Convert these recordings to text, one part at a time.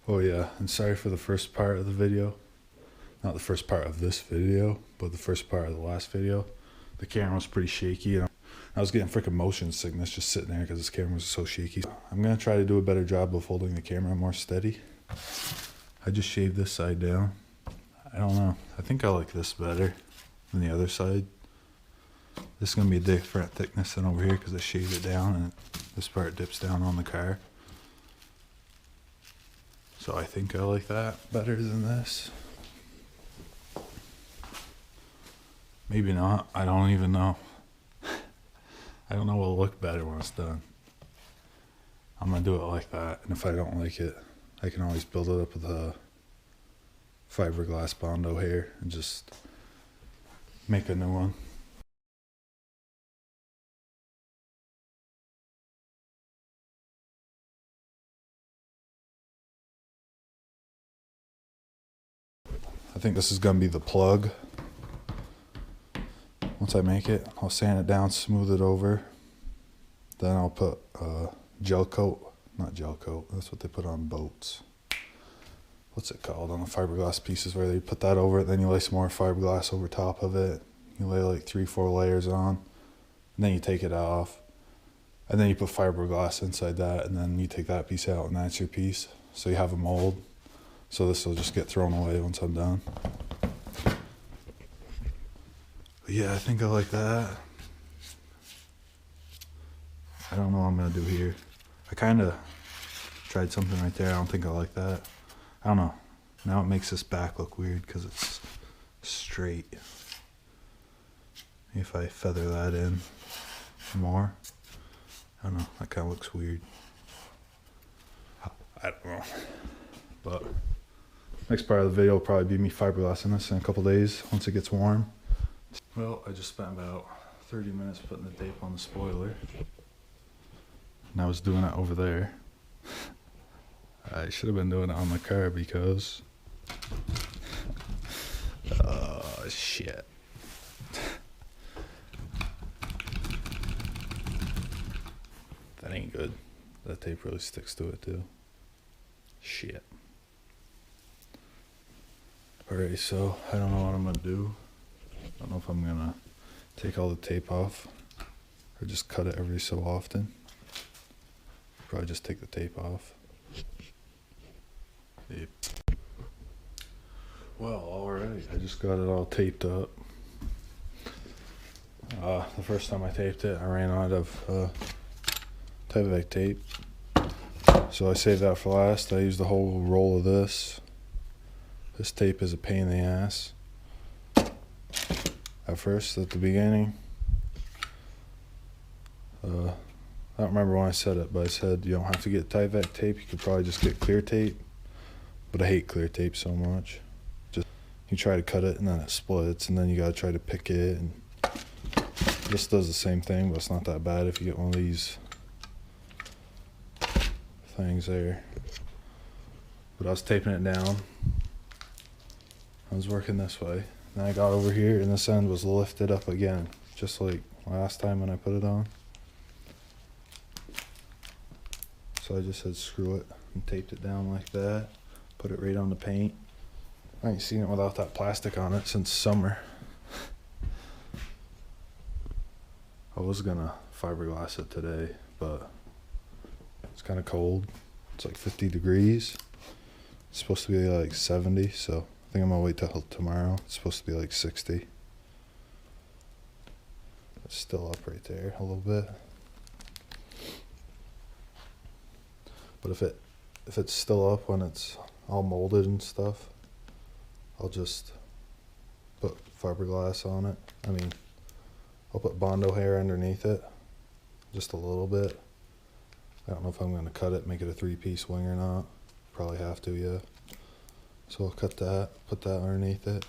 Oh yeah, and sorry for the first part of the video. Not the first part of this video, but the first part of the last video. The camera was pretty shaky and I was getting freaking motion sickness just sitting there because this camera was so shaky. I'm gonna try to do a better job of holding the camera more steady. I just shaved this side down. I don't know. I think I like this better than the other side. This is gonna be a different thickness than over here because I shaved it down and this part dips down on the car. So I think I like that better than this. Maybe not. I don't even know. I don't know what'll look better when it's done. I'm gonna do it like that, and if I don't like it, I can always build it up with a fiberglass Bondo hair and just make a new one. I think this is gonna be the plug. Once I make it, I'll sand it down, smooth it over. Then I'll put gel coat, not gel coat, that's what they put on boats. What's it called on the fiberglass pieces where they put that over it, then you lay some more fiberglass over top of it. You lay like 3-4 layers on, and then you take it off. And then you put fiberglass inside that, and then you take that piece out and that's your piece. So you have a mold. So this will just get thrown away once I'm done. But yeah, I think I like that. I don't know what I'm gonna do here. I kind of tried something right there. I don't think I like that. I don't know. Now it makes this back look weird because it's straight. If I feather that in more, I don't know. That kind of looks weird. I don't know. But next part of the video will probably be me fiberglassing this in a couple days once it gets warm. Well, I just spent about 30 minutes putting the tape on the spoiler. And I was doing it over there. I should have been doing it on the car because... oh, shit. That ain't good. That tape really sticks to it too. Shit. Alright, so I don't know what I'm gonna do. I don't know if I'm gonna take all the tape off or just cut it every so often. Probably just take the tape off. Yep. Well, alright, I just got it all taped up. The first time I taped it, I ran out of Tyvek tape. So I saved that for last. I used the whole roll of this. This tape is a pain in the ass. At first, at the beginning. I don't remember when I said it, but I said you don't have to get Tyvek tape. You could probably just get clear tape. But I hate clear tape so much. Just you try to cut it and then it splits, and then you gotta try to pick it. And this does the same thing, but it's not that bad if you get one of these things there. But I was taping it down. I was working this way. Then I got over here and this end was lifted up again, just like last time when I put it on. So I just said screw it and taped it down like that. Put it right on the paint. I ain't seen it without that plastic on it since summer. I was gonna fiberglass it today, but it's kind of cold. It's like 50 degrees. It's supposed to be like 70, so I think I'm gonna wait till tomorrow. It's supposed to be like 60. It's still up right there a little bit. But if it's still up when it's all molded and stuff, I'll just put fiberglass on it. I mean, I'll put Bondo hair underneath it, just a little bit. I don't know if I'm going to cut it, make it a 3-piece wing or not. Probably have to, yeah. So I'll cut that, put that underneath it.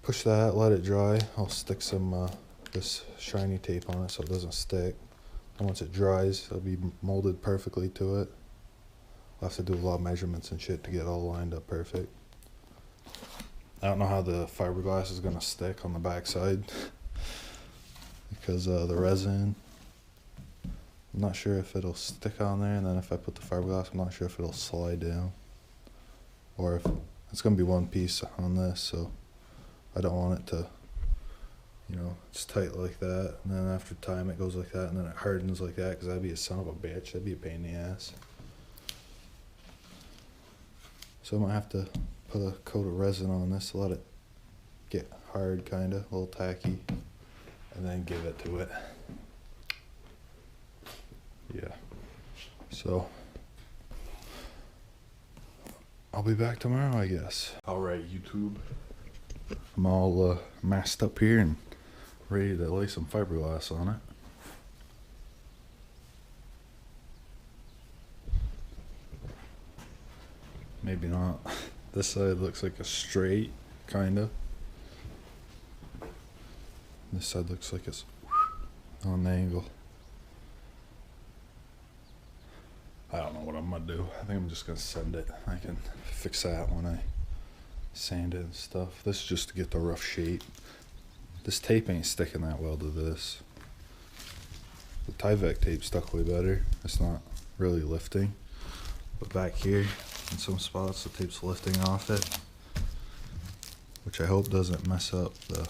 Push that, let it dry. I'll stick some this shiny tape on it so it doesn't stick. And once it dries, it'll be molded perfectly to it. I'll have to do a lot of measurements and shit to get it all lined up perfect. I don't know how the fiberglass is going to stick on the back side because the resin I'm not sure if it'll stick on there, and then if I put the fiberglass, I'm not sure if it'll slide down. Or if it's gonna be one piece on this, so I don't want it to, you know, it's tight like that, and then after time it goes like that, and then it hardens like that, because that'd be a son of a bitch. That'd be a pain in the ass. So I might have to put a coat of resin on this to let it get hard, kinda, a little tacky, and then give it to it. Yeah. So I'll be back tomorrow, I guess. Alright, YouTube. I'm all masked up here and ready to lay some fiberglass on it. Maybe not. This side looks like a straight, kinda. This side looks like it's on an angle. I don't know what I'm gonna do. I think I'm just gonna send it. I can fix that when I sand it and stuff. This is just to get the rough shape. This tape ain't sticking that well to this. The Tyvek tape stuck way better. It's not really lifting. But back here, in some spots, the tape's lifting off it, which I hope doesn't mess up the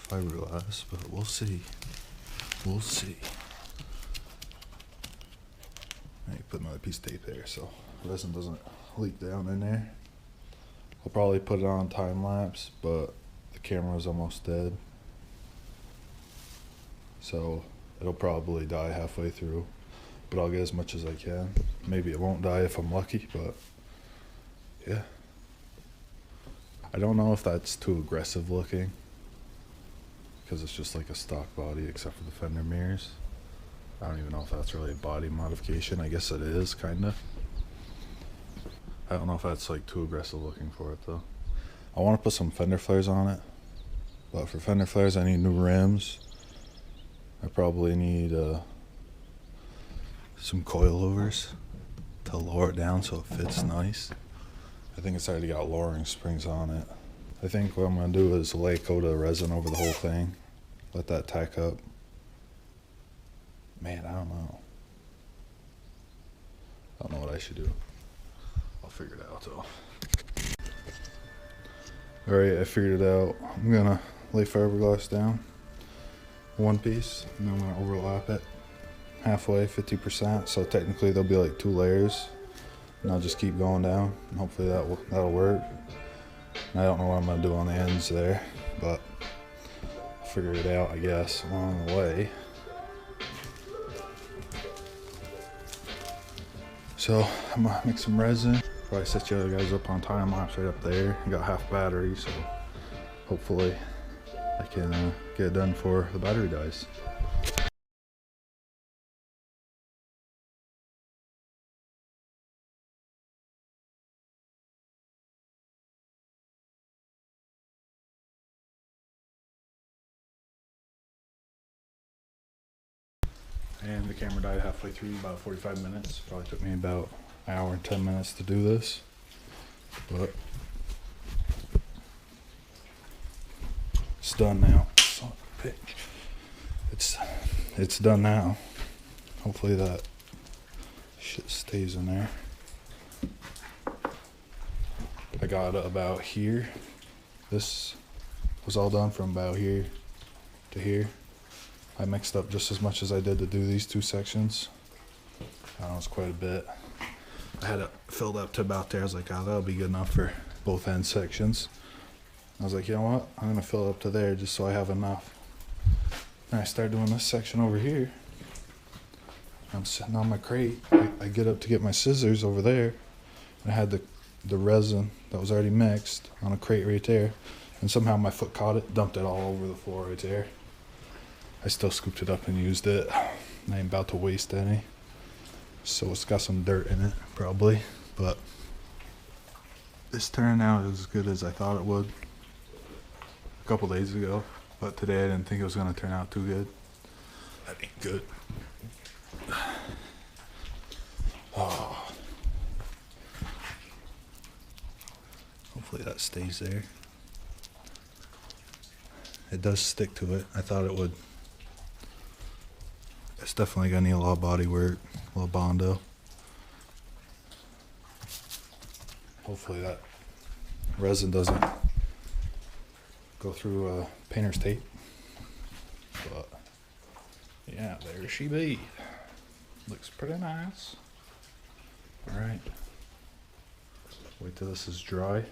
fiberglass, but we'll see. We'll see. I put another piece of tape there so resin doesn't leak down in there. I'll probably put it on time lapse, but the camera's almost dead, so it'll probably die halfway through, but I'll get as much as I can. Maybe it won't die if I'm lucky, but yeah. I don't know if that's too aggressive looking, because it's just like a stock body except for the fender mirrors. I don't even know if that's really a body modification. I guess it is, kinda. I don't know if that's like too aggressive looking for it though. I want to put some fender flares on it, but for fender flares I need new rims. I probably need some coilovers to lower it down so it fits nice. I think it's already got lowering springs on it. I think what I'm gonna do is lay a coat of resin over the whole thing, let that tack up. Man, I don't know. I don't know what I should do. I'll figure it out though. Alright, I figured it out. I'm gonna lay fiberglass down one piece, and then I'm gonna overlap it halfway, 50%. So technically there'll be like 2 layers, and I'll just keep going down, and hopefully that'll work. And I don't know what I'm gonna do on the ends there, but I'll figure it out, I guess, along the way. So I'm gonna make some resin. Probably set you other guys up on time lapse right up there. I got half battery, so hopefully I can get it done before the battery dies. And the camera died halfway through, about 45 minutes. Probably took me about an hour and 10 minutes to do this, but it's done now. Son of a bitch. It's done now. Hopefully that shit stays in there. I got about here. This was all done from about here to here. I mixed up just as much as I did to do these 2 sections. I don't know, it's quite a bit. I had it filled up to about there. I was like, oh, that'll be good enough for both end sections. I was like, you know what? I'm gonna fill it up to there just so I have enough. And I started doing this section over here. I'm sitting on my crate. I get up to get my scissors over there. And I had the resin that was already mixed on a crate right there. And somehow my foot caught it, dumped it all over the floor right there. I still scooped it up and used it. I ain't about to waste any. So it's got some dirt in it, probably. But this turned out as good as I thought it would a couple days ago. But today I didn't think it was going to turn out too good. That ain't good. Oh. Hopefully that stays there. It does stick to it. I thought it would. definitely gonna need a lot of body work, a little Bondo. Hopefully that resin doesn't go through painter's tape. But yeah, there she be. Looks pretty nice. All right. Wait till this is dry.